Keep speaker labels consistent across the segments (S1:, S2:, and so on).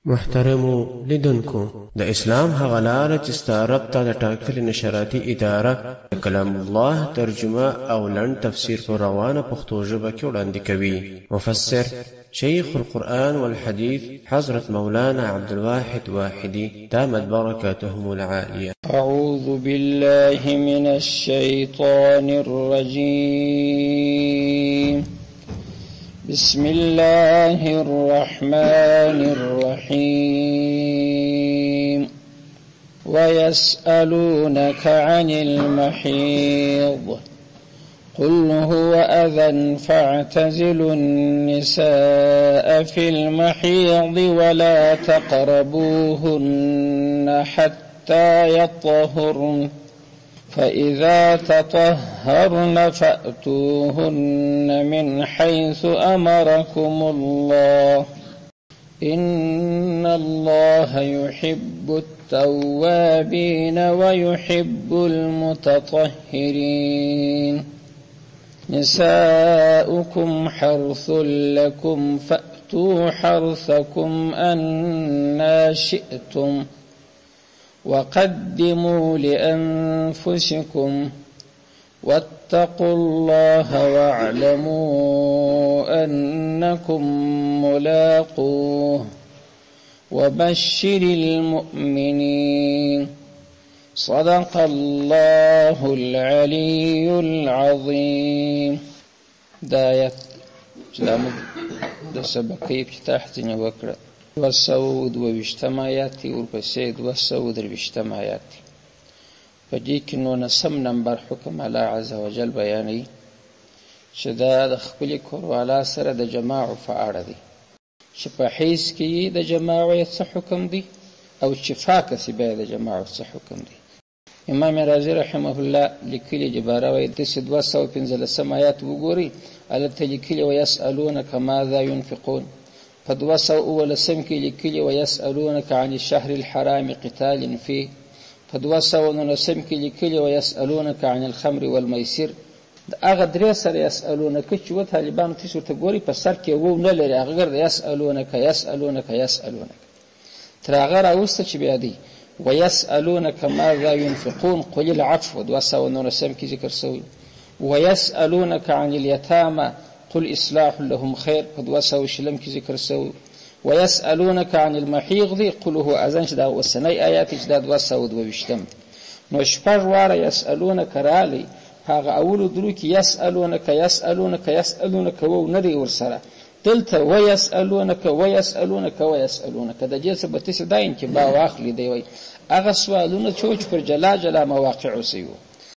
S1: محترمو لیدونکو د اسلام هغه لاره چې ستا رب ته د ټاکلې نشراتي اداره د کلام الله ترجمه او لنډ تفسیر په روانه پښتو ژبه کې وړاندې کوي. مفسر شيخ القرآن والحديث حضرت مولانا عبد الواحد واحدي دامت بركاتهم العالية.
S2: أعوذ بالله من الشيطان الرجيم. بسم الله الرحمن الرحيم. ويسألونك عن المحيض قل هو أذى فاعتزلوا النساء في المحيض ولا تقربوهن حتى يطهرن فإذا تطهرن فأتوهن من حيث أمركم الله إن الله يحب التوابين ويحب المتطهرين. نساؤكم حرث لكم فأتوا حرثكم أنى شئتم وقدموا لأنفسكم واتقوا الله واعلموا أنكم ملاقوه وبشر المؤمنين. صدق الله العلي العظيم. دايت جلامد دا سبقی افتتاح تنی وکړه 220 آیات ورپسې 220 آیات. په دې کې 19 نمبر حکم الله عز وجل بیانوي چې دا د خپل کوروالا سره د جماع په اړه دی چې په حیث کې د جماع څه حکم دی او چې فاکه سی به د جماع څه حکم دی. امام رازی رحمه الله لیکلي جباره وایي د 215 آیات وګوري الته لیکلي ويسألونك ماذا ينفقون. په 219 کې لیکلي ويسألونك عن الشهر الحرام قتال فيه. په 219 کې لیکلي ويسألونك عن الخمر والميسر. د هغه درې سره يسألونك چې و طالبانو تاسو ته ګوري په سر کې و نه لري هغه ګرځي يسألونك تر هغه راوسته چې بیا دی ويسألونك ماذا ينفقون قل العفو. 219 کې ذکر شوی ويسألونك عن اليتامى قل إصلاح لهم خير. په 220 کې ذکر شوی ويسألونك عن المحيض قل هو أذى. چې دا وسنۍ آیات چې دا 222. نو شپږ واره يسألونك رالی هغه اول درو کې يسألونك و نه دی ورسره دلته ويسألونك د دې څه به تاسو داین کې با واخلې دی وای هغه سوالونه چې پر جلا مواقع وسیو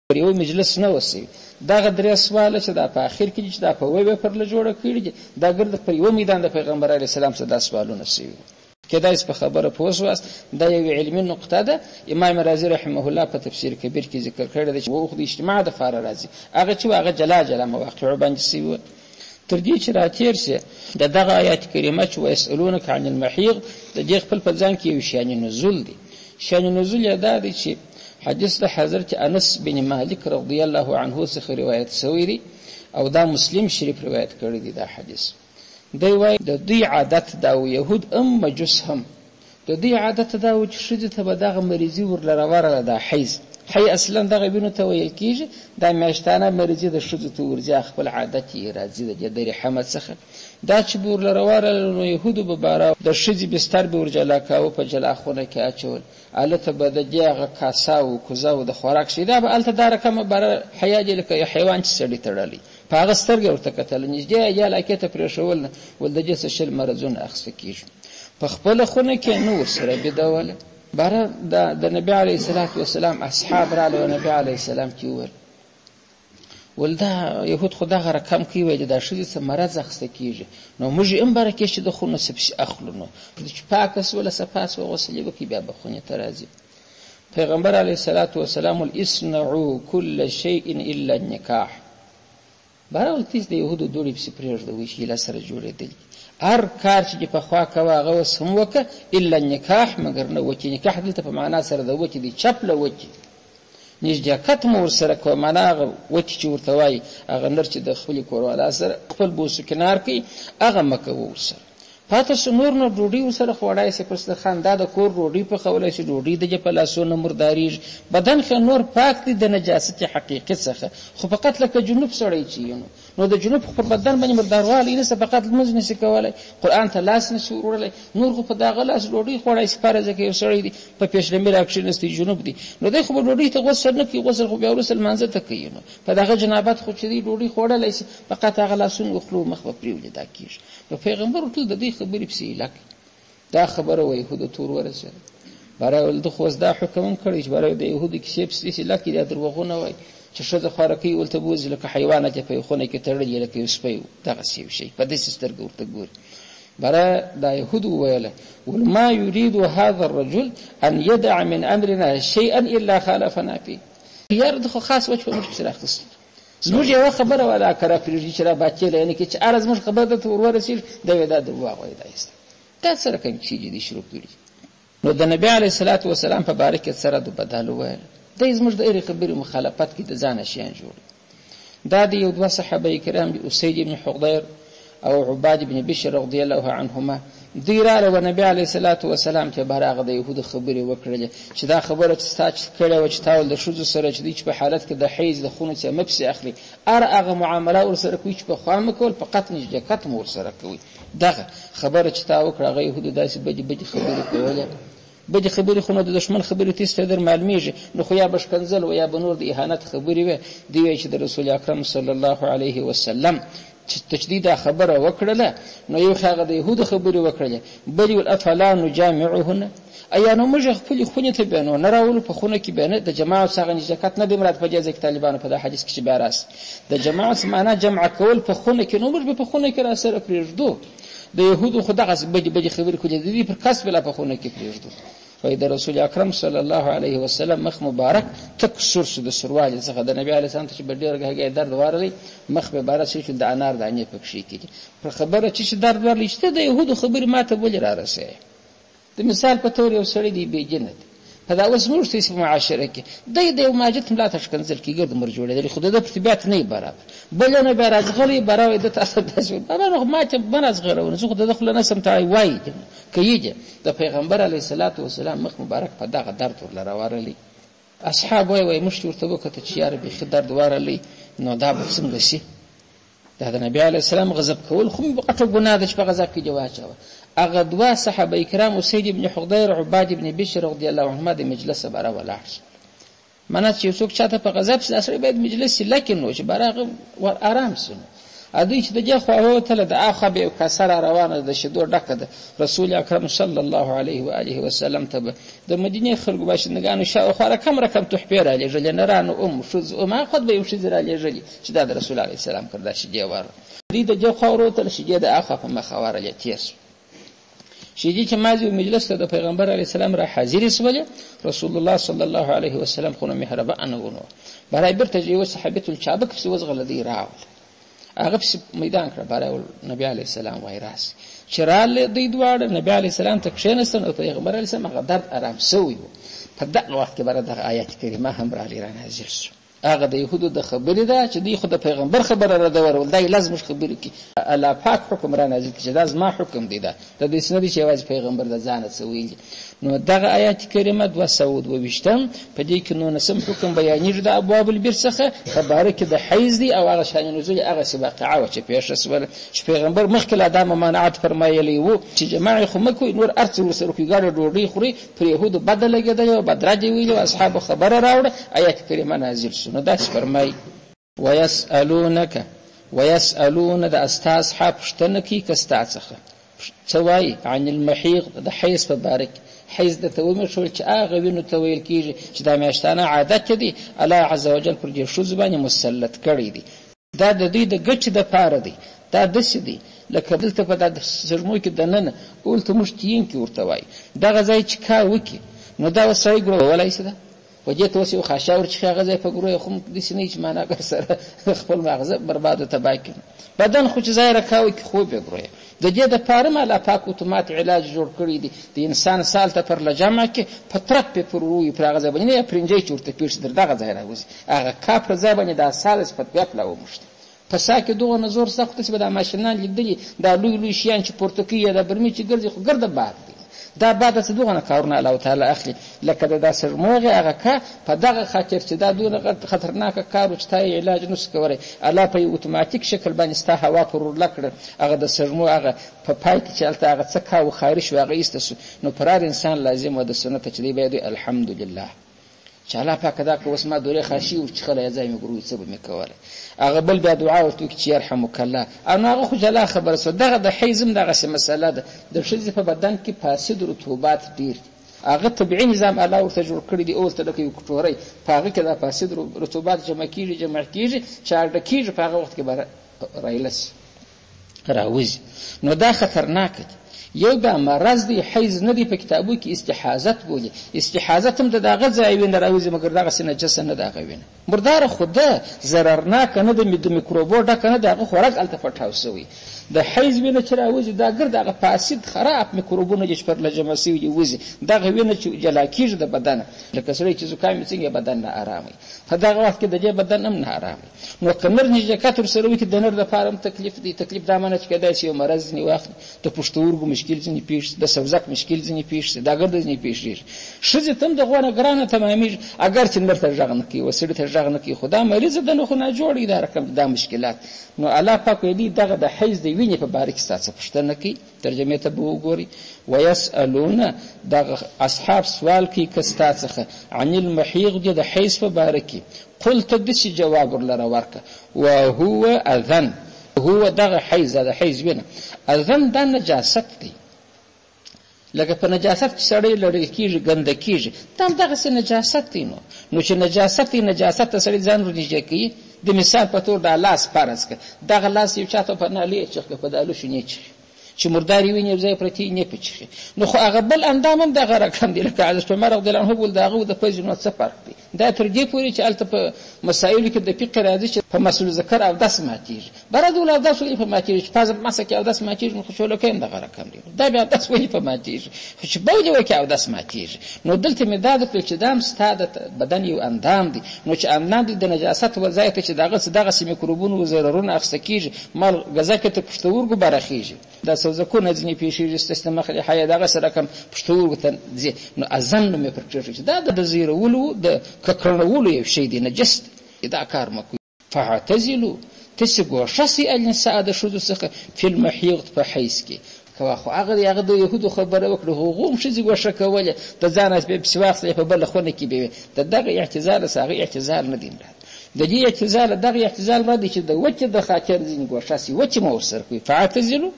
S2: پر یو مجلس نه وسی. دا درې سوال چې دا په اخر کې چې دا په ویب پر له جوړه کړی دا ګرد پر یو میدان د پیغمبر علی السلام سره دا سوالونه سیو کدا اس په خبره پوسواس. دا یو علمي نقطه ده. امام رازی رحمه الله په تفسیر کبیر کې ذکر کړی دی چې وخت د اجتماع د فار راځي هغه چې هغه جلا مواقع باندې سیو تر دې چې راتیر سي دغه آیات کریمه چې ويسألونك عن المحيض د دې خپل په ځان کې یو شان نزول دی. شان نزول یاد دی چې حدیث د حضرت انس بن مالک رضی الله عنه څخه روایت شوی دی او دا مسلم شریف روایت کړی دی. دا حدیث دی وای د دې عادت دا يهود مجوس هم د دې عادت دا و چې شذ ته به دغه مریضي ورلرواره دا حیز حي اصلا دغه بینو ته ویل کیږي دا میاشتانه مریضي د شذ ته ورځي خپل عادت یې راځي د رحمت څخه دا چې ورلرواره نو يهودو به بارا د شذ بستر به ورجلا کاو په جلا خونه کې اچول الته به د دغه کاسا او کوزا او د خوراک شي دا به الته دار کوم بار حیا دي لکه حیوان چې سړی تړلی په هغه سترګې ورته کتل نږدې یا لکه ته پرېښول ول د جسد شل مرزونه اخصه کیږي په خپل خونه کې نور سره بدواله بار د نبی علیه الصلاۃ والسلام اصحاب را له نبی علیه السلام کې ولدا يهود خدا غره کم کوي د شې څه مرز اخصه کیږي نو موږ هم برکه چې د خونه سپش اخلو نو چې پاکس ولا سپاس او غسل وکي بیا به خونه ترازی. پیغمبر علیه الصلاۃ والسلام الاصنعوا كل شيء الا النکاح. بارول تیز د يهودو دوړي په پرېږ د وشي لا سره جوړېدل هر کار چې په خوا کوا غو سم وکه الا النکاح مگر نه وکي نکاح دلته په معنا سره د وکي دی چپله وکي نږدې کتم ورسره کوم معنا وتی چې ورته وای هغه نر چې د خپل کوروالا سره خپل بوسو کنار کوي هغه مکه ورسره پاته سو نور نو ډوډۍ ورسره خوړای سي په دسترخوان، دا د کور ډوډۍ پخولی سي، ډوډۍ د په لاسونه مرداریږي، بدن ښه نور پاک دی د نجاست حقیقي څخه. خو فقط لکه جنوب سړی چې نو د جنوب پر بدن باندې مرداروالی نشته، فقط لمونځ نشي کولی، قرآن ته لاس نشي وروړلی، نور خو په دغه لاس ډوډۍ خوړای سي. فرضه که یو سړی دی په پیشلمي راکښېنستی جنوب دی، نو دی خو به ډوډۍ ته غسل نه کوي، غسل خو بیا وروسته لمانځه ته کوي، نو په دغه جنابت خو چې دی ډوډۍ خوړلی سي، فقط هغه لاسونه وخلو مخ به پرېولي، دا کېږي. نو پیغمبر ټول د دې خبرې پسې هیله کوي. دا خبره و یهودو ته ورسېده، برای ول ده خو اوس دا حکم هم کړی چې برای د یهودو کیسې پسې هیله کوي، دا دروغونه وایي چې ښځه خوارکۍ ولته بوځي لکه حیوانات یې په یو خونه کې تړلي لکه یو سپی و، دغسې یو شی په داسې سترګه ورته ګوري. برای دا یهودو وویله ما یرید هذا الرجل ان یدع من امرنا شیئا الا خالفنا فيه. یار ده خو خاص وجه په موږ پسې راخیستل، زموږ یوه خبره وه دا که را پرېږدي چې را باچېله، یعنې که چې هره زموږ خبره درته ور ورسېږي دا وایي دا درواغ وایي، دا ایسته دا سره کوم چیزې دي شروع کړي. نو د نبي علیه الصلاة وسلام په باره کې سره د بدل وویل دی زموږ د هرې خبرې مخالفت کې د ځانه شیان جوړ. دا د یو دوه صحابه کرام دي، اسید بن حضیر او عباد بن بشر رضی الله عنهما. دوی راغله و نبي علیه الصلاة وسلام ته بهر هغه د یهودو خبرې وکړلې چې دا خبره چې تا کړې وه چې تا ول د ښځو سره چې دوی چې په حالت کې د حیض د خونو څخه مه پسې اخلي، هر هغه معامله ورسره کوي چې پخوا مه کول، فقط نژدېکت مو ورسره کوي. دغه خبره چې تا وکړه هغه یهودو داسې بدې بدې خبرې کولې، بدې خبرې خو نو د دښمن خبرې تېز ته در معلومېږي، نو خو یا به ښکنځل و یا به نور د اهانت خبرې وې. دوی وایي چې د رسول اکرم صلی الله علیه وسلم چې دوی دا خبره وکړله، نو یو خو هغه د یهودو خبرې وکړلې، بل یې افلا نجامعهن، ایا نو موږ خپلې خونې ته بیا نو نه راولو، په خونه کې بیا نه د جماعت څخه نجاکت نه دی مراد په دې ځای کې طالبانو په دا حدیث کې چې بیا راسي د جماعت معنا جمع کول په خونه کې، نو موږ به په خونه کې را سره پرېږدو. د یهودو خو دغسې بدې بدې خبرې کولې، د دې پر کس بلا په خونه کې پرېږدو. وایي د رسول اکرم صلی الله علیه وسلم مخ مبارک تک سور شو د سروالې څخه، د نبي علیه السلام ته چې به ډېر ګهګۍ درد وارلی مخ به باره شي چې د انار دانې پکښې کېږي. پر خبره چې درد وارلی چې ته د یهودو خبرې ما ته ولې را رسوې؟ د مثال په طور یو سړی دی بېجنه دی، په دا اوس موږ ته په معاشره کې دی د یو ماجت ملا ته ښکنځل کېږي، ګرد مر جوړېدلی، خو د ده پرتبیات نه وي برابر. بل نه بیا راځغلی باره وایي ده تاسو داسې بابا نو ما ته مه راځغلونه، زه خو د ده خوله نسم ته وایي کیږي. د پیغمبر علیه الصلاة وسلام مخ مبارک په دغه درد ورله راوارلی. اصحاب وایي موږ چې ورته وکتل چې یاره بیخي درد وارلی، نو دا به څنګه شي؟ دا د نبي علیه السلام غضب کول خو غټه ګناه ده چې په غضب کې دې واچوه. هغه دوه صحابه کرام اسید بن حضیر عباد بن بشر رضی الله عنهما د مجلس باره ولاړ شول. معنی چې یو څوک چاته په غضب سي سړی باید مجلس شي، لکن نو چې باره هغه ور ارام شي. دوی چې د دې خوا ووتله د اخوا به یو کاسه را روانه د شیدو ډکه ده، رسول اکرم صلی الله علیه و آله وسلم ته به د مدینې خلکو باشندګانو شاوخوا رقم رقم تحفې رالېږلې، نرانو ښځو خود به یو ښځې رالېږلې چې دا د رسول علیه السلام کړ دا شیدې واره. دوی د دې خوا وروتله، شیدې د اخوا په مخه وارلې تېر شو. شیدې چې مازې مجلس ته د پیغمبر علیه السلام را حاضرې سولې، رسول الله صلی الله علیه وسلم خو نو مهربانه ونه برای بیرته یوه صحابیة الچابک پسې وځغلېدی راوله، هغه پسې میدان کړه برای نبي علیه السلام وایي راسي. چې راغله دوی دواړه نبي علیه السلام ته کښېنستل او پیغمبر علیه السلام هغه درد ارام سوی و. په دغه وخت کې بره دغه آیت کریمه هم راغلی را نازل شو. هغه د یهودو د خبرې ده چې دوی خو د پیغمبر خبره ردول، دا یې لازم خبرې کړي. الله پاک حکم را نازل کړي چې دا زما حکم دی، دا د دې نه دی چې یوازې پیغمبر د ځانه څه ویلي. نو دغه آیت کریمه 222 په دې کې 19 حکم بیانېږي د ابواب البر څخه په باره کې د حیض دی او هغه شان نزول هغه واقعه وه چې پیښه سوله، چې پیغمبر مخکې له دا ممانعت فرمایلی و چې جماع خو مه کوئ، نور هر څه ورسره کوئ، ګاډه ډوډۍ خورئ. پر یهودو بده لګېدلې وه، بدرجې ویلې وه، اصحابو خبره راوړه، آیت کریمه نازل شو. نو داسې فرمایي ویسألون د استا اصحاب پوښتنه کوي که ستا څخه څه وایي عن المحیض د حیض په باره کې. حیض درته ومېښول چې هغه وینو ته ویل کېږي چې دا میاشتانه عادت دی الله عز وجل پر دې ښځو باندې مسلط کړی دی. دا د دوی د ګټې دپاره دی. دا داسې دی لکه دلته په دا سږمو کې دننه اولته موږ تین کې ورته وایي دغه ځای چې کار وکړي، نو دا اوس سړی ګروولی څه ده په دې ته اوس یو خاشا ورچخي هغه ځای په ګروی خو داسې نه وي چې معناګر سره خپل مغزه برباد و تباه کړي. بدن خو چې ځای راکاوي کې خوب یې ګروی. د دې دپاره م الله پاک اتومات علاج جوړ کړی دی. د انسان سال ته پر لجمع کې په ترپ پې پر وروي پر هغه ځای باندې نه پرنجی چې ورته پېښ در دغه ځای راوځي هغه کا پر ځای باندې دا سال صفت بیا پله وموښته په سا کې دغه نظر سخت څه به د ماشینان لیدلي دا لوی شیان چې پورته کوي دا برمي چې ګرځي خو ګرده باد دی دا بعد څه دغه کارونه الله تعالی اخلي لکه دا سرموغه هغه کا په دغه خاطر چې دا دونه خطرناک کار چې تای علاج نس کوي الله په اتوماتیک شکل باندې ستا هوا پر لکړه هغه د سرمو هغه په پای کې چې الته هغه څه کا و خارش واغې است نو پرار انسان لازم و د سنت چې دی باید الحمدلله چې الله پاک دا کو اسما دوره خاشي او چې خلای ځای مې ګروي څه به مې کوله هغه بل بیا دعا ورته چې يرحمک الله او هغه خو جلا خبره سو دغه د حیزم دغه مسله ده د شذ په بدن کې فاسد رطوبات ډیر هغه طبيعي نظام الله ورته جوړ کړی دی او ته لکه کټوري هغه کې د فاسد رطوبات جمع کیږي چې اړه کیږي په هغه وخت کې به رایلس راوځي نو دا خطرناک دی یو دا مرض دی حیز نه دی په کتابو کې استحاضت بولي استحاضت هم دغه ځای وینه راوځي مګر دغه سینه جسن نه دغه وینه مردار خدا ضررناک نه د میکروبو ډک نه دغه خوراک التفټاو سوی د حیز وینه چې راوځي دا ګر دغه فاسد خراب میکروبونه چې پر لجمع سوی وځي دغه وینه چې جلا کیږي د بدن لکه سړی چې زکام څنګه بدن نه آرامي په دغه وخت کې د بدن هم نه آرامي نو کمر نشه کتر سره وي کې د نر د فارم تکلیف دی تکلیف دا معنی چې کدا چې مرز نه واخلي ته پښتورګو مشکل ځنی پیښ د سوزک مشکل ځنی پیښ دا ګرد ځنی پیښ شزه تم د غوانه ګرانه تمامي اگر چې نر ته ځغنه کی وسړي ته ځغنه کی خدا مریض د نو خو نه جوړی دا رقم دا مشکلات نو الله پاک دې دغه د حیز دی ویني په باره کې ستاسو پوښتنه کوي ترجمه ته به وګوري ويسالون دغه اصحاب سوال کوي کستا څخه عن المحيض د حیز په باره کې قلت دسی جواب ورلره ورکه وهو اذن هو دغه حیز د حیز وینه اذن د نجاست دی لکه په نجاست کې سړی لړی کیږي ګنده کیږي تم دغه سه نجاست دی نو چې نجاست سړی ځان ورنيږي کوي د مثال په تور د لاس فرض ک دغه لاس یو چاته په نالي چې په دالو شنی چې مرداري ویني ځای پرتی نه پچخي نو خو هغه بل اندام هم دغه رقم دی لکه حضرت عمر رضی الله عنه بول دغه د فزنو څه فرق دی دا تر دې پوري چې الته په مسایلو کې د فقه راځي چې په مسلو ذکر او داس ماتیږي برد ول داس ولې په ماتیږي چې فاز مسکه او داس ماتیږي نو خو لکه دغه رقم دی دا بیا داس ولې په ماتیږي خو چې بوجه وکي او داس ماتیږي نو دلته مې دا د چې دام ستاده بدن یو اندام دی نو چې اندام د نجاست وظایف چې دغه سیمه میکروبونه و ضررونه اخسکیږي مال غذا کې ته پښتورګو برخیږي دا سوزکونه ځنی پیښیږي استثناء مخلي حیا دغه سره کم پښتورګو ته نو اذن مې پرچې دا د زیرولو د ککړولو یو شی دی نجس دا کار مکو فاعتزلوا تسقوا شسي النساء د شذ څخه په المحيض په حیث کې کوا خو هغه د يهودو خبره وکړه هغه شذ غوښه کوله د ځان په سواخ په بل خونه کې به دغه اعتزال ساغه اعتزال نه دین د دې اعتزال دغه اعتزال را دي چې د وچه د خاطر ځین غوښه سي وچه مو سر کوي فاعتزلوا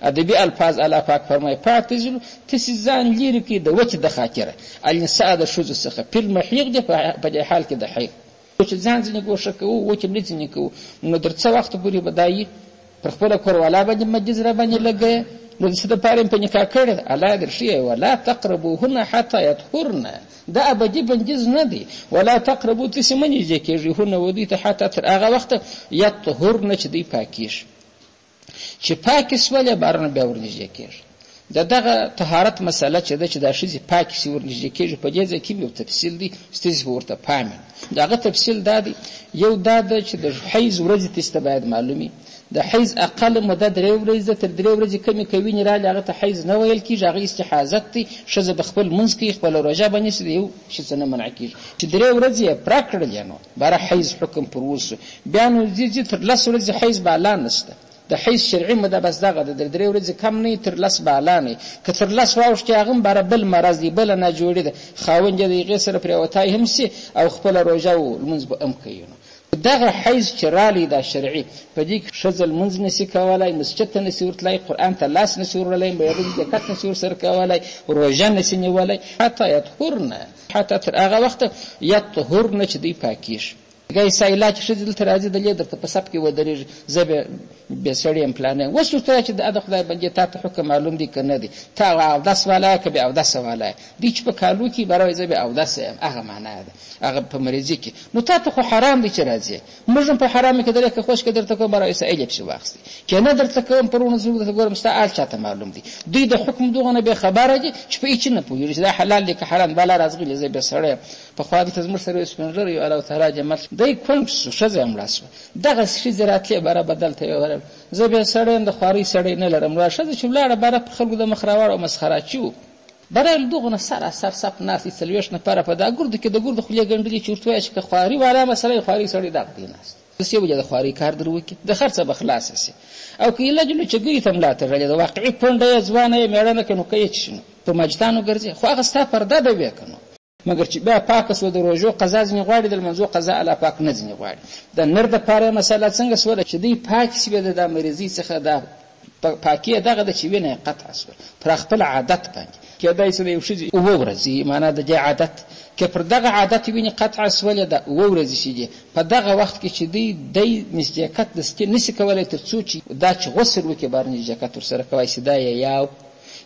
S2: ادبي الفاظ الله پاک فرمای فاعتزلوا تسزان لري کې د وچه د خاطر النساء د شذ څخه په المحيض په حال کې د حیض چې ځان ځنی غوښه کوو و چې ملي کوو نو درڅ وخت پورې بدایي پر خپل کور ولا باندې مجز را باندې لګي نو څه د پاره په نکاح کړه الله درشي ولا تقربوهن حتى يطهرن دا ابدي بنجز نه دي ولا تقربوا تسمني ځکه هونه ودی ته حتی تر هغه وخت يطهرن چې دی پاکیش چې پاکیس ولې بارنه به ورنځي کېږي دغه طهارت مسله چې د شذ پاک سی ورنځي کېږي په دې ځکه یو تفصیل دی ستاسو ورته پامن دغه تفصیل دادی یو داده چې د حیض ورځ تست باید معلومي د حیض اقل مدد 3 ورځې تر 3 ورځې کمی کوي نه را لغه ته حیض نه ویل کیږي هغه استحاضت دی شذ بخپل منځ کې خپل روزه باندې سي یو چې څنګه منع کیږي چې 3 ورځې پراکړل نو بار حیض حکم پر وسو بیان دي تر 10 ورځې حیض بالا نشته د حیض شرعي مده بس دغه د 3 ورځې کم نه تر 10 بالا نه کتر 10 واوښتي هغه بار بل مرز دی بل نه جوړي ده خاوند دې غسر پر وتای هم سي او خپل روزه او المنځ به ام کوي دغه حیض چرالی دا شرعي په دې شذل منځ نسی کولای مسجد ته نسی ورتلای قران ته لاس نسی ورلای مېرې د کټ نسی ور سر کولای روزه نسی نیولای حتی يطهرن حتی تر هغه وخت يطهرن چې دی پاکیش ګای سایلا چې شذل تر راځي د لیدر ته په سب کې ودرېږي زبه به سړی امپلانه وسو ته چې د خدای باندې ته حکم معلوم دي کنه دي تا او د سواله کبه او د سواله دي چې په کالو کې برای زبه او د هغه معنا ده هغه په مریضي کې نو ته خو حرام دي چې راځي موږ په حرام کې درته خوش کې درته کوم برای سایل په واخستي کنه درته کوم پرونه زوګ ته ګورم ستاسو چاته معلوم دي دوی د حکم دغه نه به خبره دي چې په هیڅ نه پوهیږي دا حلال دي که حرام بل راځي زبه سړی په خو دې تزمر سره سپنجر یو الله تعالی جمال دی کونډ شو، ښځه یې مړه شوه. دغه ښځې راتلې باره به دلته یو زه بیا سړی یم، د خوارۍ سړی نه لرم. ښځه چې ولاړه باره په خلکو د مخ راوړه او مسخراچي وو. باره له دغو نه سراسر صف ناست دي 40 نفره په دا ګردو کې د ګردو خولې ګنډلې چې ورته وایه چې که خواري والا مسله خواري سړی دغه دی ناست. بس یو بجه د خواري کار در وکړي، د خرڅه به خلاصه سي. او که ایله جلو چګري ته ملا تړلې ده، واقعي کونډه یې ځوانه یې مېړه نه که نو که یې چې په مجدانو ګرځي، خو هغه ستا پرده به وې که نو. مګر چې بیا پاکه سوه، د روژو قضا ځینې غواړي، د لمنځو قضا الله پاک نه ځینې غواړي. د نر دپاره مسله څنګه سوله چې دوی پاکې سوې د دا مریضۍ څخه، دا پاکي دغه ده چې وینه یې قطع سوه پر خپل عادت باندې. کېدای شي د یو ښځې 7 ورځې، معنا د دې عادت که پر دغه عادت وینې قطع سولې ده 7 ورځې شي دي، په دغه وخت کې چې دی نزدېکت دستي نشي کولی تر څو چې دا چې غسل وکړي بار نزدېکت ورسره کولی شي. دا یو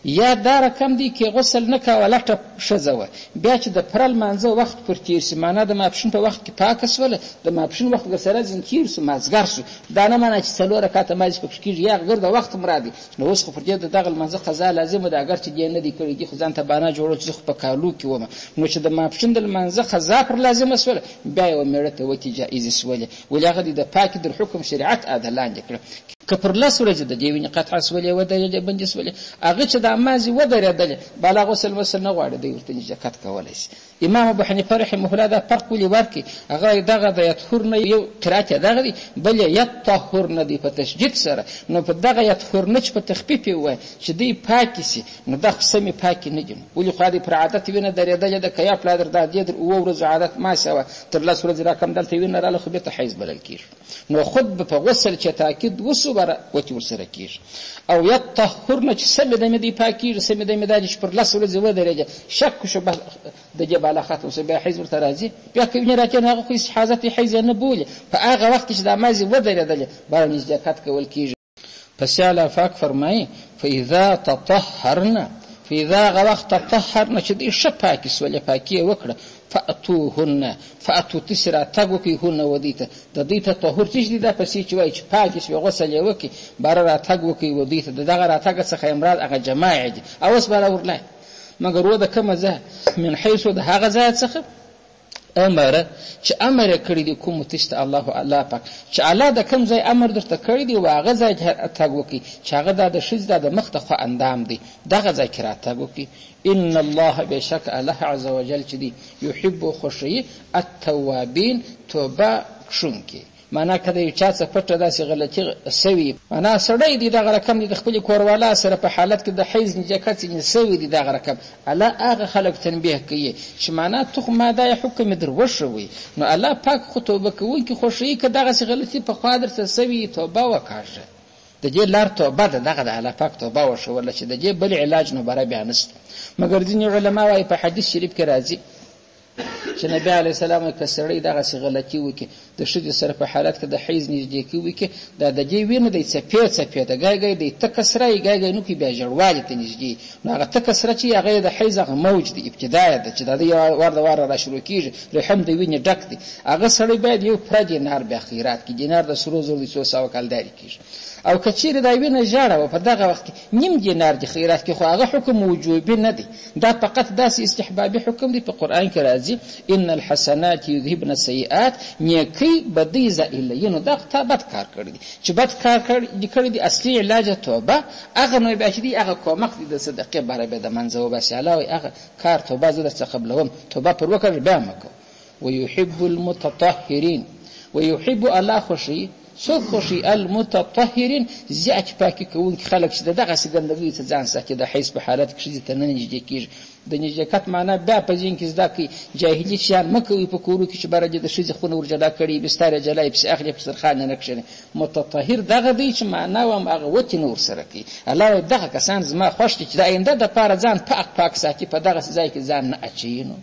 S2: یا دا رقم دی کې غسل نه کوه لټه ښځه وه، بیا چې د پره لمانځه وخت پر تېر شي، معنا د ماپښین په وخت کې پاکه سوله، د ماپښین وخت ورسره ځین تېر شو، مازدګر شو، دا نه معنا چې 4 رکعته مازې پکې کېږي یا ګرده وخت مراد دی. نو اوس خو پر دې د دغه لمانځه قضا لازمه ده، اګر چې دې نه دي کړي دي، خو ځان ته بهانه جوړول چې خو په کالو کې ومه. نو چې د ماپښین د لمانځه قضا پر لازمه سوله، بیا یې مېړه ته وکړي جایزې سولې، ولې هغه د پاکې در حکم شریعت اده لاندې کړه. که پر 10 ورځې د دې وینې قطع سولې ودرېدې بندې سولې، هغه چې د مازې ودرېدلې بالا غسل وسل نه غواړي، دی ورته نجاکت کولی شي. امام ابو حنیفه رحمه الله دا فرق ولې ورکړي، هغه دغه د یطهرن یو قرات دغه دی، بل یطهرن دی په تشدید سره. نو په دغه یطهرن چې په تخفیف وای چې دی پاکي سي، نو د سمې پاکي نه دي، ولې خو دې پر عادت وینه درېدلې د کیا پلا در د دې 7 ورځې عادت ما شوه تر 10 ورځې راکم دلته وینه رااله، خو به ته حیض بلل کیږي. نو خود په غسل چې تاکید وسو بره وتی ورسره کیږي. او یطهرن چې سمې د مې دی پاکي، سمې د مې د چې پر 10 ورځې ودرېږي، شک شبه د جباله ختم سه بیا حیض ورته راځي، بیا کوي نه راځي، هغه خو حاجت حیض نه بولي. په هغه وخت چې د مازی ودرېدل بار نزدېکت کول کیږي. پس الله پاک فرمایي فاذا تطهرنا، فاذا وقت تطهرنا چې دې شپاکي سولې پاکي وکړه، فاتوهن، فاتو تسرا تاګو کې هن ودیته د دې ته طهور چې دا پسې چې وای چې پاکي شوی غسل یې وکي بار را تاګو کې ودیته دغه را تاګ څخه امراض هغه جماعي دي او اوس بار ورلای. مګر و د کومه ځای من حيث د هغه ځای څخه امر چې امر کړی دی کوم تشت الله پاک چې الله د کوم ځای امر درته کړی دی واغه ځای تاګ وکي چې هغه د شجده د مخته خو اندام دی دغه ځای کې را تاګ وکي. ان الله بشک الله عز وجل چې دی يحب خوشي التوابين توبه شونکي. معنا کده یو چا څه پټه داسې غلطي سوي، معنا سړی دی دغه رقم د خپل کوروالا سره په حالت کې د حیض نجاکت نه سوي دی دغه رقم الله هغه خلق تنبیه کوي چې معنا تو ما دا حکم در وشوي. نو الله پاک خو توبه کوي کې خوشي کې دغه غلطي په قادر سره سوي توبه وکړه د دې لار توبه دغه د الله پاک توبه وشو ولا چې د دې بل علاج نه بره بیان است. مګر ځینې علما وايي په حدیث شریف کې راځي چې نبی علیه السلام کسړی دغه غلطي وکي د شدې سره په حالت کې د حیض نږدې کوي کې د دې وینه د سپېڅ د ګای د تکسرای ګای نو کې بیا جوړوالی ته نږدې نو هغه تکسره چې هغه د حیض هغه موج دی ابتداء ده چې د وار را شروع کیږي رحم د وینې ډک دی هغه سړی باید یو پر دینار به خیرات کې دینار د سرو زر د 200 کالداري کیږي او کچیر دا وینه جاړه په دغه وخت کې نیم دینار د خیرات کې خو هغه حکم وجوبي نه دی دا فقط داسې استحبابي حکم دی په قران کې راځي ان الحسنات يذهبن السيئات نیکی بدی زائلینو دا بد کار کړی دي چې بد کار کړی دي اصلي علاج توبه هغه نو بیا چې دی هغه کومک دي د صدقه باره به د منځو بس علاوه هغه کار توبه زده څخه قبلهم توبه پر وکړ بیا مکو. ويحب المتطهرين ويحب الله خوشي سو خوشي المتطهرين زیات پاکي کوونکي خلک چې دغه سګندګي ته ځان ساتي د حیض په حالت کې چې تنه نږدې کیږي د نجاکت معنا بیا په ځین کې زده کی جاهلی شیان مکوې په کورو کې چې برجه د شیزه خونه ورجدا کړي بستر جلای په اخلي په سرخانه نه کښنه متطهر دغه دی چې معنا و هغه وتی نور سره کی الله دغه کسان زما خوش دي چې د آینده د پاره ځان پاک ساتي په دغه ځای کې ځان نه اچینو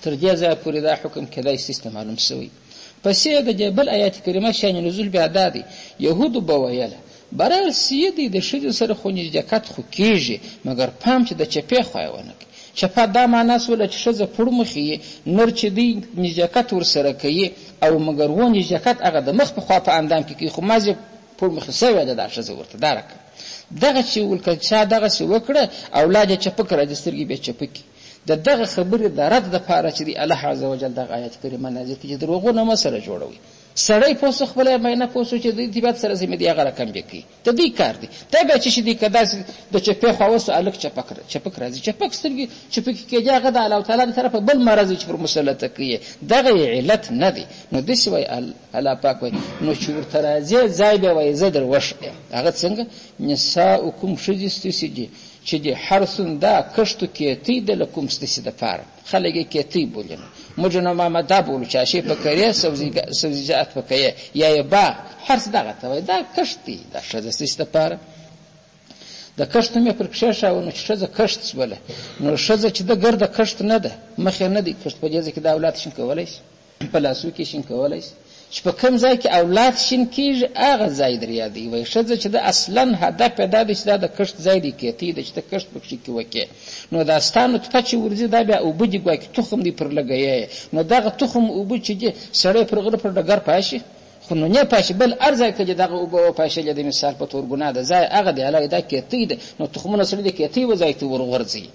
S2: تر دې ځای پورې دا حکم کدای سیستم معلوم شوی. پسې د جبل آیات کریمه شان نزول بیا دادی يهودو بویله برال سیدی د شجو سره خو نجاکت خو کیږي مګر پام چې د چپې خوایونه چپه دا معنا سول چې شزه پړمخي نور چې دی نجاکت ور سره کوي او مګر و نجاکت هغه د مخ په خوا په اندام کې خو مازه پړمخي سوي د شزه ورته دارک دغه چې ولکه چا دغه څه وکړه اولاد چپک راځسترګي به چپکی د دغه خبرې د رد دپاره چې دی الله عز وجل دغه آیت کریمه نازل کړي چې دروغونه مه سره جوړوئ. سړی پوه سو خپله معاینه پوه سو چې د ارتباط سره سمې دی هغه رقم بیا کوي د دوی کار دی. دا بیا چې شي دی که داسې د چپې خوا وسو هلک چپک راځي چپک سترګې چپکې کېږي هغه د الله تعالی د طرفه بل مرض چې پر مسلطه کوي دغه یې علت نه دی. نو داسې وایي الله پاک وایي نو چې ورته راځې ځای بیا وایي زه در وښ یم. هغه څنګه نساؤکم ښځې ستاسې دي چې د حرثون دا کښتو کیتی د لکم ستاسې دپاره خلک یې کیتی بولي. موږ نو ما دا بولو چې اشی پکړې سبزیجات پکړې یا یې باغ حرث دغه ته وایي دا کښت دی دا ښځه ستاسې دپاره د کښت مې پر کښېښاوه نو چې ښځه کښت شوله نو ښځه چې د ګرده کښت نه ده مخې نه دی کښت په دې ځای کې د اولاد شین کولی شي په لاسو کې شین کولی شي چې په کوم ځای کې اولاد شین کېږي هغه ځای در یادوي. وایي ښځه چې د اصلا هدف یې دا دی چې دا د کښت ځای دی کیتی دی چې د کښت پکښې کې وکړې نو دا ستا نطفه چې ورځي دا بیا اوبه دي ګواکې تخم دی پر لګیې نو دغه تخم اوبه چې دي سړی پر غره پر ډګر پاشي خو نو نه پاشي بل هر ځای کې دغه اوبه وپاشلې د مثال په طور ګناه ده ځای هغه دی الله دا کیتی دی نو تخمونه سړی د کیتی و ځای ته ورغورځي.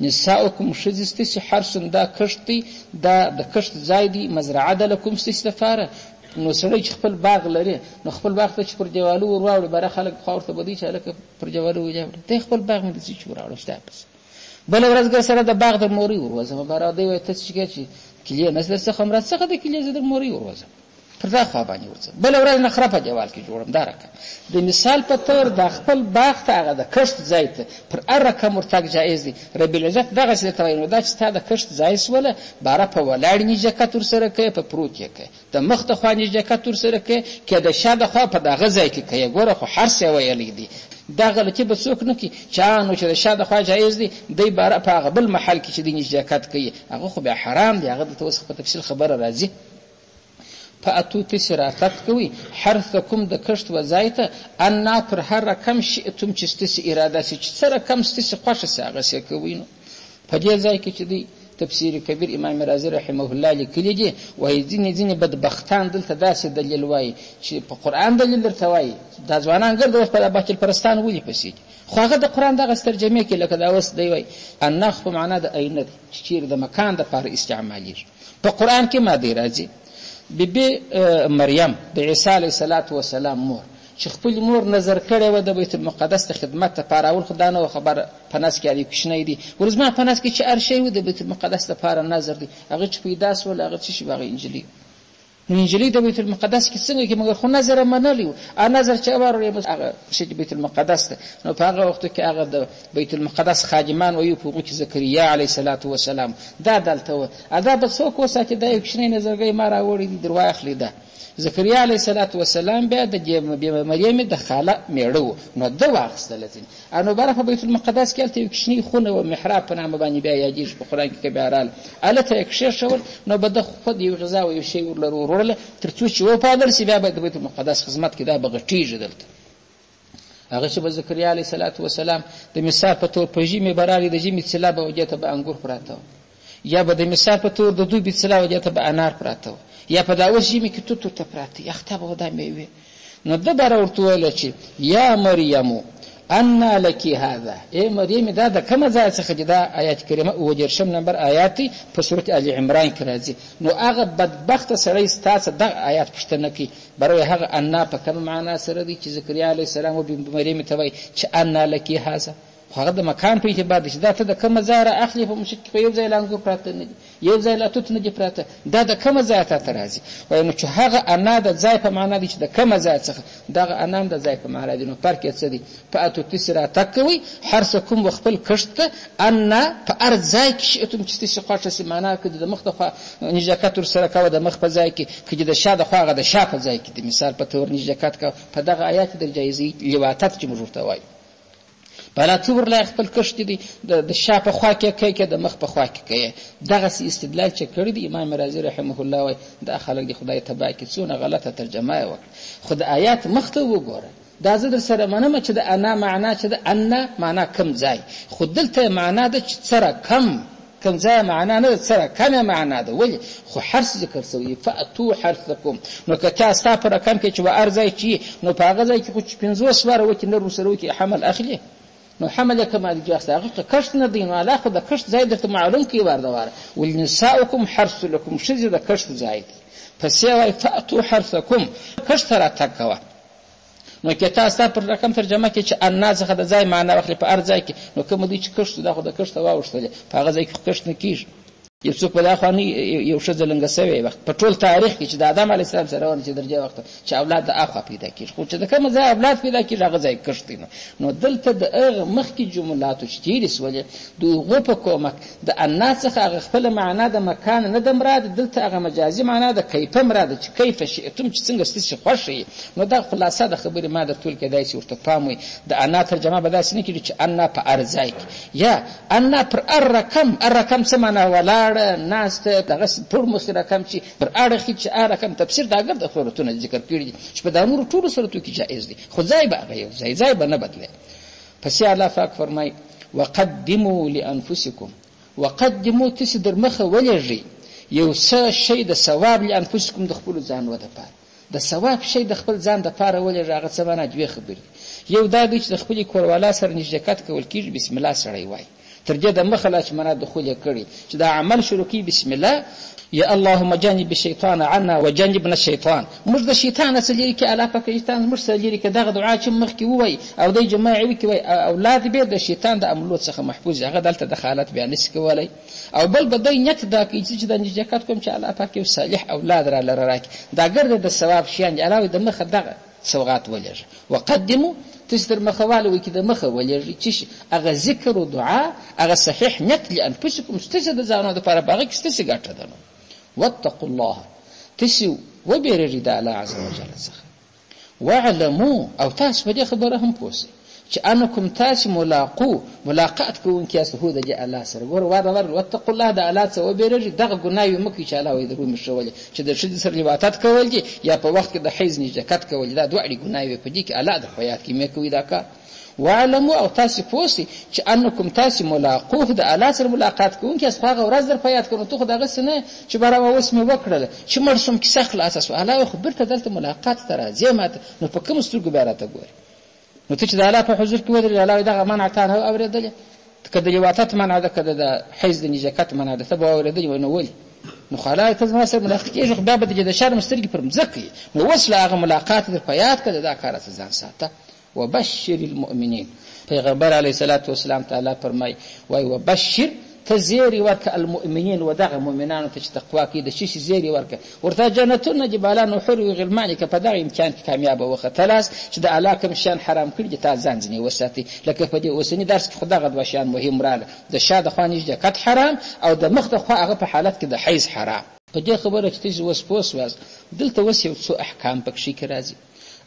S2: نساؤکم ښځې ستاسې حرثون دا کښت دی دا د کښت ځای دی مزرعه ده لکم ستاسې دپاره. نو سړی چې خپل باغ لري نو خپل باغ ته چې پر دیوالو ور واوړي باره خلک خوا ورته بدوي چې هلکه پر دیوالو وجاوړي دی خپل باغ مې داسې چې وراوړه شته پس بله ورځ ګر سره د باغ در مورۍ وروځم باره دی وایي ته څه چې چې کیلې نه در څخه مراد څخه د کیلې زه در مورۍ وروځم پر دا خوا باندې ورځم بله ورځ نخره په دیوال کې جوړم دا رقم د مثال په طور د خپل باغ ته هغه د کښت ځای ته پر هر رقم ورتګ جایز دی. رب العزت دغسې درته وایي نو دا چې ستا د کښت ځای سوله باره په ولاړ نجاکت ورسره کوې په پروت یې کوې د مخ د خوا نجاکت ورسره کوې که د شا د خوا په دغه ځای کې کوې ګوره خو حرث یې ویلی دی دا غلطي به څوک نه کوي چې نو چې د شا د خوا جایز دی دی باره په هغه بل محل کې چې دی نجاکت کوي هغه خو بیا حرام دی هغه دلته اوس په تفصیل خبره راځي. فاتو تاسې راتګ کوئ حرثکم د کښت و ځای ته انا پر هر رقم شئتم چې ستاسې اراده سي چې څه رقم ستاسې خوښه سي هغسې کوئ. نو په دې ځای کې چې دی تفسیر کبیر امام رازي رحمه الله لیکلي دي وایي ځینې بدبختان دلته داسې دلیل وایي چې په قرآن دلیل درته وایي دا ځوانان ګرده اوس په باطل پرستان ولې پسې دي خو هغه د قرآن دغسې ترجمې کې لکه دا اوس دی وایي النخ په معنا د اینه دی چې چیرې د مکان دپاره استعمالیږي په قرآن کې مادې راځي. بیبي مریم د عیسی علیه السلام مور چې خپل مور نظر کړی و د بیت المقدس د خدمت لپاره اول خو دا نه خبر په نس کې علي کوچنی دی ورزما په نس کې چې هر شی و د بیت المقدس لپاره نظر دی هغه چې پیدا سول هغه څه شي هغه انجیل انجیل د بیت المقدس کې څنګه کې مګر خو نظر منلی و نظر چې ورې بس هغه شي بیت المقدس ته نو په هغه وخت کې هغه د بیت المقدس خادمان وایي په هغه کې زکریا علیه السلام دا دلته و ادا به څوک وساتي دا یو کوچنی نظرګي ما راوړی دی در واخلي دا زکریا علیه السلام بیا د مریم د خاله میړه و نو ده واخیستله ځینې نو بره په بیت المقدس کې هلته یو کوچني خونه و محراب په نامه باندې بیا یادېږي په قرآن کې که بیا راله هلته یې کښېښول نو به ده خود یو غذا و یو شی ورله وروړله تر څو چې وپالل شي بیا به د بیت المقدس خدمت کې دا به غټېږي دلته هغه چې به زکریا علیه السلام د مثال په طور په ژمي به راغلي د ژمي څلا به وجې ته به انګور پراته و یا به د مثال په طور د دوبي څلا وجې ته به انار پراته و یا په دا اوس ژمي کې توت ورته پراته یخته به دا میوې نو ده به راورته ویله چې یا مریمو انا لکی هذا ای مریم دا د کومه ځای څخه چې دا آیات کریمه 30 نمبر آیات په سورت ال عمران کې راځي نو هغه بدبخته سړی ستاسو د آیات پوښتنه کوي برای هغه انا په کومه معنا سره دی چې زکریا علیه السلام او مریم ته وایي چې انا لکی هذا هغه د مکان په اعتبار دی چې دا ته د کومه ځای را اخلي په مشک په یو ځای لا انګور پراته نه دي یو ځای لا توت نه دي پراته دا د کومه ځای ته راځي وایي نو چې هغه انا د ځای په معنا دی چې د کومه ځای څخه دغه انا د ځای په معنا دی نو فرق یې څه دی په اتو تسرا تکوي حرثکم وخپل کښت انا په هر ځای کې شئتم چې ستاسې خوښه سي معنا کړي د مخ د خوا نجاکت ورسره کوه د مخ په ځای کې کړي د شا د خوا هغه د شا په ځای کې د مثال په طور نجاکت کوه په دغه آیات د جایزې لواتت چې موږ ورته وایو بلا تو ورله خپل کښت دی د شا په خوا کې کوي د مخ په خوا کې کوي دغسې استدلال چې کړی دی امام رازي رحمه الله وایي دا خلک د خدای تباه کې څونه غلطه ترجمه یې وکړه خو د آیات مخ ته وګوره دا زه در سره منم چې د انا معنا چې د انا معنا کم ځای خو دلته معنا ده چې سره کم ځای معنا نه سره کمه معنا ده ولې خو حرث ذکر شوی فاتو حرثکم نو که تا ستا په رقم کې چې و ارځای چې نو په هغه ځای کې خو 50 سواره وکړي نر سره وکړي حمل اخلي نو حمل کمالجي اخته هغه کښت نه دی، نو الله خو د کښت ځای درته معلوم کوي وردواره. ولنساؤکم حرث لکم، ښځې د کښت ځای دی. پسې وایي فأتوا حرثکم، کښت ته راتګ کوه. نو که تاسو پر رقم ترجمه کې چې انا څخه د ځای معنا واخلي په هر ځای کې، نو کوم دی چې کښت دا خو د کښت واوښتلې په هغه ځای کې کښت نه کېږي. یو څوک په دا خواني یو ښځه لنګه سوی وخت په ټول تاریخ کې چې د آدم علیه السلام سره ورته درجه وخت چې اولاد د اخوا پیدا کېږي، خو چې د کوم ځای اولاد پیدا کېږي هغه ځای کښت دی. نو دلته د هغه مخکې جملاتو چې تېرې سولې د هغو په کومک د انا څخه هغه خپله معنا د مکان نه ده مراد، دلته هغه مجازي معنا د کیفه مراد چې کیفه شئتم چې څنګه ستاسې خوښ یي. نو دا خلاصه د خبرې ما در ټول کېدای شي ورته پام وي. د انا ترجمه به داسې نه کېږي چې انا په هر ځای کې، یا انا پر هر رقم څه معنا ولاړه ناسته دغه ټول مخې رقم چې پر اړخې چې رقم تفسیر د اگر د صورتونه ذکر کړي دي چې په دا نورو ټولو صورتو کې جایز دي، خو ځای به هغه یو ځای به نه بدلوي. پسې الله پاک فرمایي وقدموا لانفسکم، وقدموا تاسې در مخه ولېږئ یو څه شی د ثواب لانفسکم د خپلو ځانو دپاره، د ثواب شی د خپل ځان دپاره ولېږئ. هغه څه معنا دوې خبرې. یو دا دی چې د خپلې کوروالا سره نژدېکت کول کېږي، بسم الله سړی وایي تر دې د مخه لا چې منا دخول یې کړي چې دا عمل شروع کړي بسم الله، یا اللهم جنب الشیطان عنا وجنبنا الشیطان. موږ د شیطان څخه لرې کړي، الله پاک شیطان موږ څخه لرې کړي. دغه دعا چې مخکې ووایي او دی جماعي وکړي وایي اولاد به د شیطان د عملو څخه محفوظ، هغه دلته دخالت بیا نشي کولی. او بل به دی نیت دا کوي چې د نجاکت کوم چې الله پاک یو صالح اولاد را لره راکړي. دا ګرځي د ثواب شیان دی، علاوه د مخه دغه سوغات ولېږه. وقدموا تاسې تر مخه والوئ کې د مخه ولېږئ چې هغه ذکر و دعا هغه صحیح نیت لانفسکم ستاسې د ځانو دپاره په هغه کې ستاسې ګټه ده. نو واتقوا الله تاسې وبېرېږئ د الله عز وجل څخه. واعلموا او تاسو په دې خبره هم پوه سئ چې انکم تاسې ملاقات کوونکي یاست هو د دې الله سره. ګوره واتقوا الله د الله څخه وبېرېږئ، دغه ګناه مه کوئ چې الله وایي در ومېښولې چې د ښځې سره لواطت کول دي یا په وخت کې د حیض نجاکت کول دي، دا دواړې ګناه وي په دې کې الله در په یاد کې مې کوي دا کار. واعلموا او تاسې پوه سئ چې انکم تاسې ملاقوه د الله سره ملاقات کوونکي یاست. خو هغه ورځ در په یاد کړو ته خو دغسې نه چې براوه اوس مې وکړله چې مړ شوم کیسه خلاصه شوه. الله خو بېرته دلته ملاقات ته راځې ماته، نو په کومو سترګو بیا راته ګورې؟ نو ته چې د الله په حضور کې ودرېږې الله دغه منع تا نه اورېدلې، که د لواطت منع ده که د حیض د نجاکت منع ده ته به اورېدلې وایي نو ولې؟ نو خو الله ته زما سره ملاقات کېږي خو بیا به د شرم سترګې پر مځکه یي. نو اوس له هغه ملاقات در په یاد کړه دا کار څه ځان ساته. وبشر المؤمنین، پیغمبر علیه الصلاة والسلام تعالی فرمایي وایي وبشر ته زیری ورکه المؤمنین و دغه مؤمنانو ته چې تقوا کوي د شي زیری ورکه ورته جنتونه جبالان و حور و غلمان که په دغه امتحان کې کامیابه وختلاست چې د الله کوم شیان حرام کړي تا ځان ځنې وساتي. لکه په دې اوسني درس کې خو دغه دوه شیان مهم راغله، د شا د خوا نژدېکت حرام او د مخ د خوا هغه په حالت کې د حیض حرام. په دې خبره چې تاسو اوس پوه سواست دلته اوس یو څو احکام پکې کې راځي.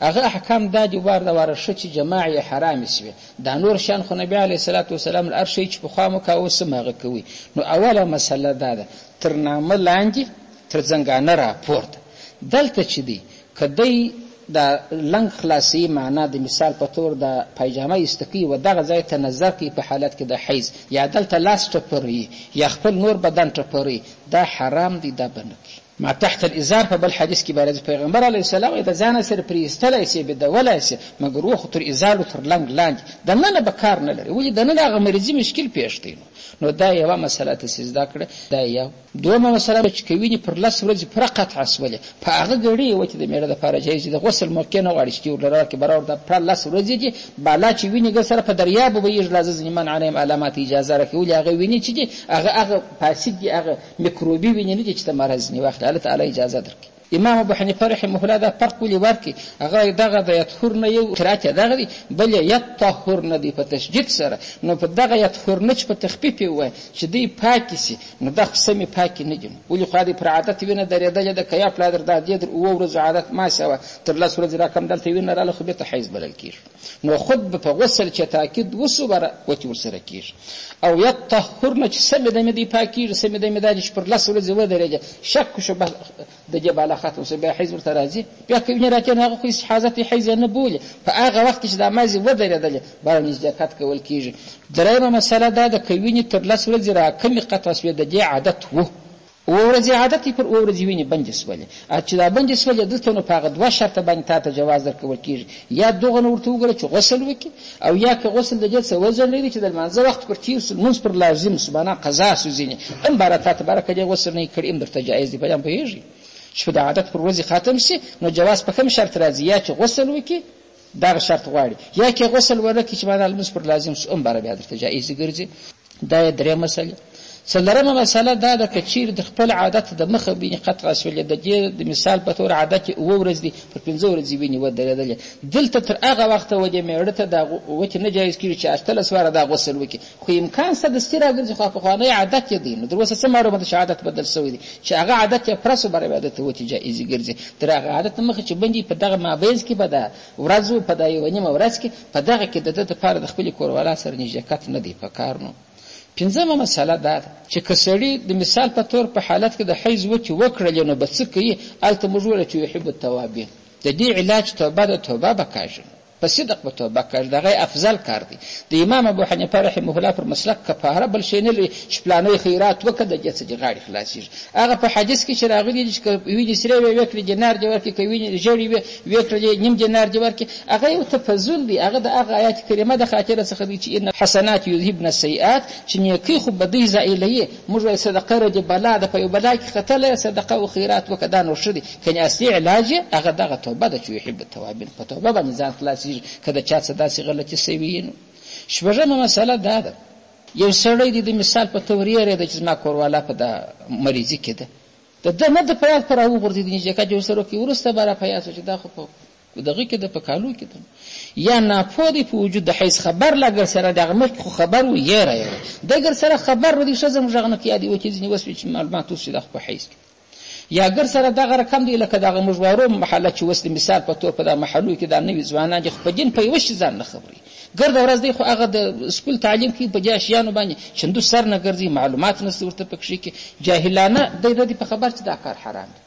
S2: هغه احکام دا دي واره ښه چې جماع یې حرام شوي. دا نور شیان خو نبي علیه الصلاة والسلام هر شی چې پخوا مو کاوه اوس هم هغه کوي. نو اوله مسله دا ده تر نامه لاندې تر زنګانه راپورته دلته چې دی که دی د لنګ خلاصي معنا د مثال په طور د پایجامه ایستکي و دغه ځای ته نظر کوي په حالت کې د حیض یا دلته لاس ټپروي یا خپل نور بدن ټپروي، دا حرام دی، دا به نه کوي. ما تحت الازار په بل حدیث کې راځي پیغمبر علیه السلام د ځان سره پرې ایستلی سي بدولای سي مګر وخت تر ازار تر لنګ لاندې د نه به کار نه لري، ولې د نه هغه مریضي مشکل پیښ دی. نو دا یو مسله ته زده کړه. دا یو دومره مسله چې کوي پر لاس ورځي پر قطع اسوله په هغه غړي وته د میړه د لپاره جایز د غسل موقع نه غواړي چې ورلره کې برابر د پر لاس ورځي دي بالا چې ویني ګر سره په دریاب به یې لازم من علیم علامات اجازه راکړي ولې هغه ویني چې هغه فاسد دي هغه میکروبي ویني نه دي چې مرز نه واخلي الله تعالی اجازه درکړي. امام ابو حنیفه رحمه الله دا فرق ولې ورکړي هغه دغه د یطهر نه یو قرات دغه دی بل یطهر نه دی په تشدید سره. نو په دغه یطهر نه چې په تخفیف وي چې دی پاک سي نو د قسمه پاک نه دي ولې خو دې پر عادت وینه درېدل د کیا پلادر د دې او ورځ عادت ما شوه تر لاس ورځ راکم دلته وینه رااله خو به ته حیز بلل کیږي. نو خود په غسل چې تاکید وسو بر وتی ورسره کیږي او یطهر نه چې سمه د مدي پاکي سمه د مدي چې پر لاس ورځ و درېږي شک شبه د جبال خاطر سبا حیز ورته راځي بیا کوي نه راځي هغه خو حاجت حیز نه بوله په هغه وخت چې د مازی و درېدل بار نزدېکت کول کیږي. درېمه مسله دا د کوي تر لاس ورځ را کمی قطع سوی د دې عادت وو ورځې عادت پر ورځې ویني بندې سولې چې دا بندې سولې دلته نو په هغه دوه شرطه باندې تا ته جواز درکول کېږي یا دغه نو ورته وګوره چې غسل وکړي او یا که غسل د جنس وزن لري چې د لمانځه وخت پر تېر سو لمونځ پر لازم سو معنا قضا سو ځینې هم باره تا ته باره که دې غسل نه یې کړي هم درته جایز دي په دې هم پوهېږي چې په د عادت پر ورځې ختم شي نو جواز په کوم شرط راځي یا چې غسل وکړي دغه شرط غواړي یا که غسل ونه کړي چې معنا لمونځ پر لازم سو هم باره بیا درته جایز ګرځي دا یې درېیمه مسله څلورمه مسله دا ده که چیرې د خپل عادت د مخه وینې قطع شولې د دې د مثال په طور عادت چې اووه ورځې دي پر 5 ورځې وینې ودرېدلې دلته تر هغه وخته ودې مېړه ته دا وچې نه جایز کېږي چې 18 واره دا غسل وکړي خو امکان شته دستي راګرځي خو پخوانی عادت یې دی نو در اوسه څه معلومه ده چې عادت بدل شوی دی چې هغه عادت یې پرسو باره بیا درته وچې جایزې ګرځي تر هغه عادت مخه چې بندي په دغه مابینځ کې به د ورځو په دا یوه نیمه ورځ کې په دغه کې د ده دپاره د خپلې کوروالا سره نژدېکت نه دی په کار نو پنځمه مسله دا ده چې که سړي د مثال په طور په حالت کې د حیض وچې وکړلې نو به څه کوي هلته موږ ویله چې یحب التوابین د دې علاج توبه ده توبه به کاږي په صدق به توبه کاږي د هغه افضل کار دی د امام ابو حنیفه رحمه الله پر مسلک کفاره بل شی نه لري چې پلانی خیرات وکړه د دې څه غاړې خلاصېږي هغه په حدیث کې چې راغلي دي چې وینې سرې وې وکړي دینار دې ورکړي که وینې ژړې وې وکړي نیم دینار دې ورکړي هغه یو تفضل دی هغه د هغه آیات کریمه د خاطره څخه دی چې ان حسنات یذهبن السیئات چې نیکۍ خو بدۍ زائلوي موږ وایو صدقه رد بلا ده په یو بلا کې ختلی صدقه او خیرات وکړه دا نور ښه دي کنې اصلي علاج یې هغه دغه توبه ده چې یحب التوابین په توبه باندې ځان خلاصېږي که د چا څه داسې غلطي سوي نو شپږمه مسله دا ده یو سړی دی د مثال په طور یېرېده چې زما کوروالا په د مریضي کې ده د ده نه د په یاد په راوغورځېد نژدېکت جوړ سره وکړي وروسته به را په یاد شو چې دا خو په دغه کې ده په کالو کې ده یا ناپوه دی په وجود د حیض خبر لا ګر سره دغه مخکې خو خبر و یېره یې د ګر سره خبر و دې ښځه موږ غږ نه کې یادې وکړي ځینې وسوي چې معلومات اوس چې دا خو په حیض کې یا ګر سره دغه رقم دی لکه دغه مژوارو محله چې اوس د مثال په طور په دا محلو کې دا نوي ځوانان دي خو په دین په یوه شي ځان نه خبري ګرده ورځ دی خو هغه د سکول تعلیم کې په دې اشیانو باندې چندو سر نه ګرځي معلومات نشته ورته پکښې کې جاهلانه دی نه دي په خبر چې دا کار حرام دی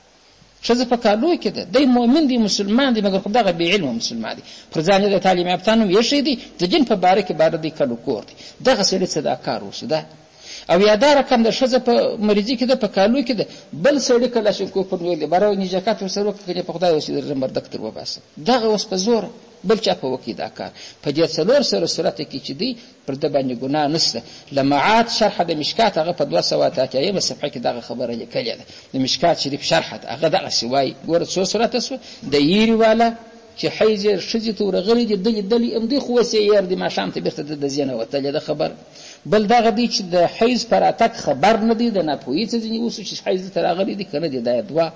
S2: ښځه په کالو کې ده دی مؤمن دی مسلمان دی مګر خو دغه بې علمه مسلمان دی پر ځان یې د تعلیم یافته نوم ایښی دی د دین په باره کې باره دی کلو کور دی دغه سړي څه دا کار وسو ده او یا دا رقم د ښځه په مریضي کې ده په کالو کې ده بل سړي کلاشینکوف نیولی دی باره نژدېکت ورسره وکړه که په خدای اوس یې مردک تر وباسه دغه اوس په زوره بل چا په وکړي دا کار په دې څلور سره صورت کې چې دی پر ده باندې ګناه نشته لمعات شرحه د مشکات هغه په 288 صفحه کې دغه خبره لیکلې ده د مشکات شریف شرحه ده هغه دغسې وایي ګوره څو صورته سوه د یېرې والا چې حیض یې ښځې ته ورغلي دي دلې دلې همدې خو اوس یې یېر دی ماښام ته بېرته د زینه وتلې ده خبر بل دغه دی چې د حیض پر اتک خبر نه دی د ناپوهي څه ځینې اوسو چې حیض ته راغلی دی که نه دی دا دوه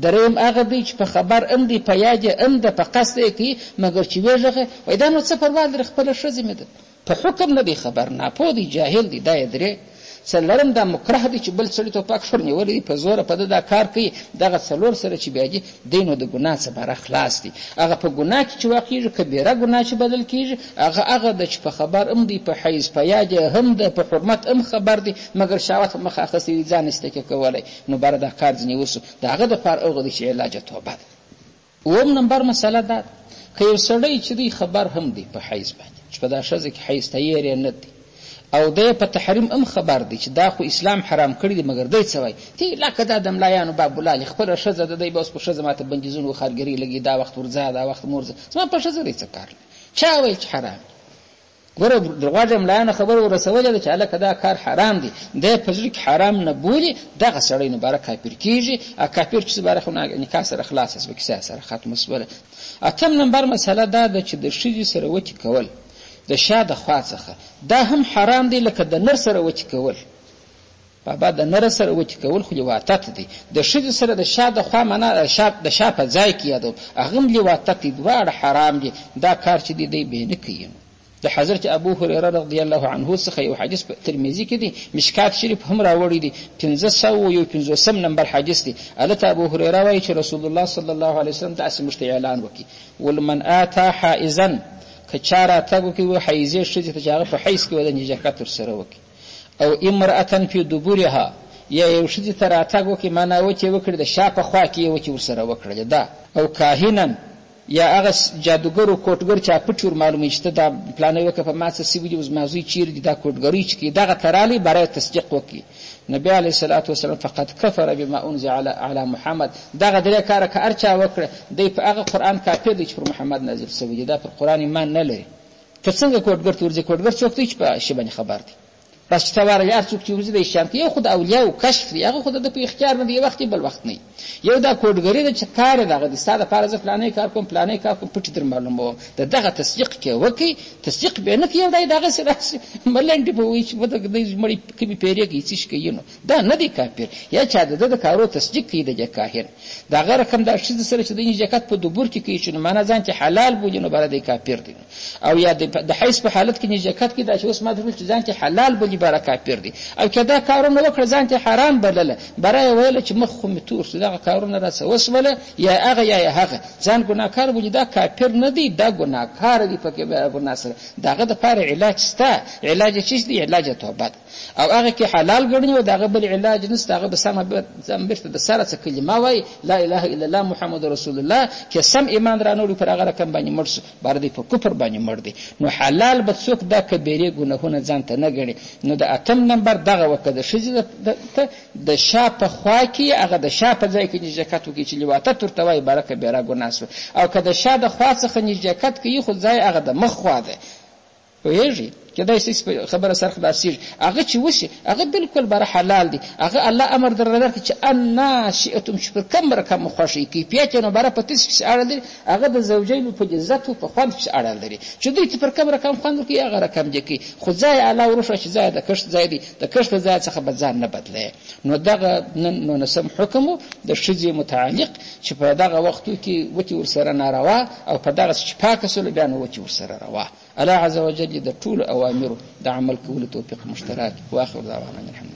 S2: درېیم هغه دی چې په خبر هم دی په یاد یې هم ده په قصد یې کوي مګر چې ویې وایي دا نو څه پروا لري خپله ښځې مې ده په حکم نه دی خبر ناپوه دی جاهل دی دا یې درې څلورم دا مکره دی چې بل سړي ټوپک ور نیولی دی په زوره په ده دا کار کوي دغه څلور سره چې بیا دي دی نو د ګناه څه باره خلاص دی هغه په ګناه کې چې واقعېږي کبیره ګناه چې بدل کېږي هغه ده چې په خبر هم دی په حیض په یاد هم ده په حرمت هم خبر دی مګر شهوت مخه اخیستی دی ځان استکه کولی نو باره دا کار ځینې وسو د هغه دپاره هغه دی چې علاج توبه ده اووم نمبر مسله دا ده که یو سړی چې دی خبر هم دی په حیض باندې چې په دا ښځه کې حیض تیار یې نه دی او دی په تحریم هم خبر دی چې دا خو اسلام حرام کړی دی مګر دی څه وایي تی لکه دا د ملایانو بابولالې خپله ښځه ده دی به اوس په ښځه ماته بندیزونه خارګري لګي دا وخت ورځه دا وخت مورځه زما په ښځه دی څه کار چا ویل چې حرام ګوره درواغ ملایانو خبره ورسولې ده چې هلکه دا کار حرام دی دی په زړه کې حرام نه بولي دغه سړی نو باره کافر کېږي کافر چې باره خو نکاح سره خلاصه سوه کیسه سره ختمه سوله اتم نمبر مسله دا ده چې د ښځې سره وچې کول د شا د خوا څخه دا هم حرام دی لکه د نر سره وچې کول بابا د نر سره وچې کول خو لواطت دی د ښځې سره د شا د خوا معنا د شا په ځای کې یادوم هغه هم لواطت دی دواړه حرام دي دا کار چې دی بې نه کوي د حضرت ابو هريره رضی الله عنه څخه یو حدیث په ترمذي کې دی مشکات شریف هم راوړی دی 551 نمبر حدیث دی البته ابو هريره وایي چې رسول الله صلی الله علیه وسلم داسې موږ ته اعلان وکړي ولمن آتا حائزا که چا راتګ وکړي و حیضې ښځې ته چې هغه په حیض کې وه د نژدېکت ورسره وکړي او امرأة فی دبورها یا یو ښځې ته راتګ وکړي معنا وچې وکړي د شا په خوا کې یې وچې ورسره وکړلې ده او کاهنا یا هغه جادوګرو کوټګر چا پټ ور معلومې چې دا پلانې وکړه په ما څه سوي دي اوس مازوی چیرې دي دا کوټګرۍ چې کوي دغه ته رالی برای تصدیق وکړي نبی علیه الصلاة والسلام فقد کفر بما انزل علی محمد دغه درې کاره که هر چا وکړه دی په هغه قرآن کافر دی چې پر محمد نازل شوی دی دا پر قرآن ایمان نه لري ته څنګه کوټګر ته ورځې کوټګر څوک دی چې په شي باندې خبر دی بس چې ته واره هر څوک چې ورځي د شام کې یو خو د اولیاو کشف دی هغه خو د په اختیار باندې یو وخت بل وخت نه یو دا کوټګري د چې کار دغه د ساده فارز پلانې کار کوم پلانې کار کوم پټ در معلومه دغه تصدیق کې وکي تصدیق به نه کوي دغه سره ملنډي په وی چې بده د مړي کې پیری کې څه کوي نو دا نه دی کافر یا چا د کارو تصدیق کوي د کاهن دا غیر کوم دا شې سره چې د زکات په دوبور کې کوي چې معنا ځان ته حلال بولي نو بر دی کافر دی او یا د حیث په حالت کې زکات کې دا چې اوس ما د ځان ته حلال بولي بر کافر دی او کدا کارونه وکړه ځان ته حرام بلله برای ویل چې مخ خو متور دا کارونه راځه وسوله یا هغه یا هغه ځان ګناکار بولي دا کافر نه دی دا ګناکار دی پکې به ګناه سره داغه د پاره علاج ستا علاج چی دی علاج توبه او هغه کې حلال ګڼي او داغه بل علاج نشته هغه به سم برته د سره څه کلمه وای لا اله الا الله محمد رسول الله کې سم ایمان رانوړي پر هغه رقم باندې مرس بار دی په کفر باندې مړ دی نو حلال به څوک دا کبیره ګناهونه ځان ته نه ګڼي نو د اتم نمبر دغه وکړه شې د شاپ خوا کې هغه د شاپ ځای کې زکات وکړي چې لواته ترتوي برکه بیره ګناسو او کله شاده خوا څخه زکات کوي خو ځای هغه د مخ خوا ده ویږي کدا چې خبره سره خلاصيږي هغه چې وشي هغه بالکل بر حلال دي هغه الله امر درلر چې ان شئتم شکر کم رقم خوشي کی پیچنه بر پتیس اړه دي هغه د زوجین په عزت او په خوند اړه لري چې دوی پر کم رقم خوند کوي هغه رقم دي کی خدای الله ورشه چې زائد کشت زائد د کشت زائد څخه بځان نه بدله نو دغه نو نسم حکم د شذ متعلق چې په دغه وختو کې وتی ورسره ناروا او په دغه چې پاک سول بیان وتی ورسره روا الله عز وجل د ټول اوامر د عمل کولو توفیق مشترک واخر دعوانا الحمد